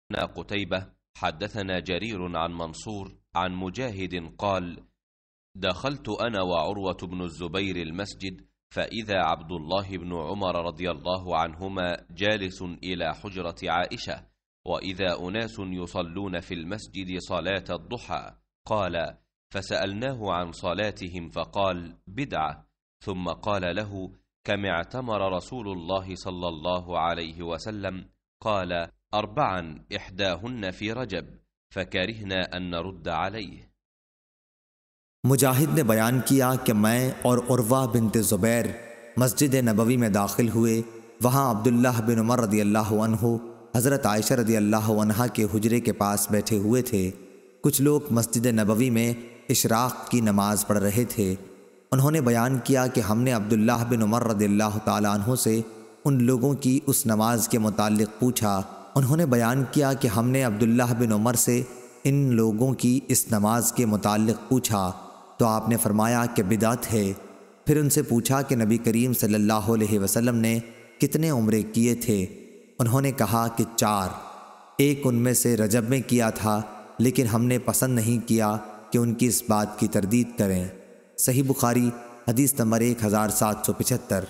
قتيبة حدثنا جرير عن منصور عن مجاهد قال: دخلت أنا وعروة بن الزبير المسجد، فإذا عبد الله بن عمر رضي الله عنهما جالس إلى حجرة عائشة، وإذا أناس يصلون في المسجد صلاة الضحى. قال: فسألناه عن صلاتهم فقال: بدعة. ثم قال له: كم اعتمر رسول الله صلى الله عليه وسلم؟ قال: 4 إحداهن في रजब, फकरिहना अन नरुद्द अलैह। मुजाहिद ने बयान किया कि मैं और उर्वा बिनते ज़ुबैर मस्जिद नबवी में दाखिल हुए। वहाँ अब्दुल्लाह बिन उमर रदी अल्लाह अन्हु हज़रत आयशा रदी अल्लाह अन्हा के हुजरे के पास बैठे हुए थे। कुछ लोग मस्जिद नबवी में इशराक़ की नमाज़ पढ़ रहे थे। उन्होंने बयान किया कि हमने अब्दुल्लाह बिन उमर रदी अल्लाह ताला अन्हु से उन लोगों की उस नमाज के मुताल्लिक़ पूछा। उन्होंने बयान किया कि हमने अब्दुल्लाह बिन उमर से इन लोगों की इस नमाज के मुताल्लिक़ पूछा तो आपने फरमाया कि बिदात है। फिर उनसे पूछा कि नबी करीम सल्लल्लाहु अलैहि वसल्लम ने कितने उम्रे किए थे? उन्होंने कहा कि 4। एक उनमें से रजब में किया था, लेकिन हमने पसंद नहीं किया कि उनकी इस बात की तरदीद करें। सही बुखारी हदीस नंबर 1775।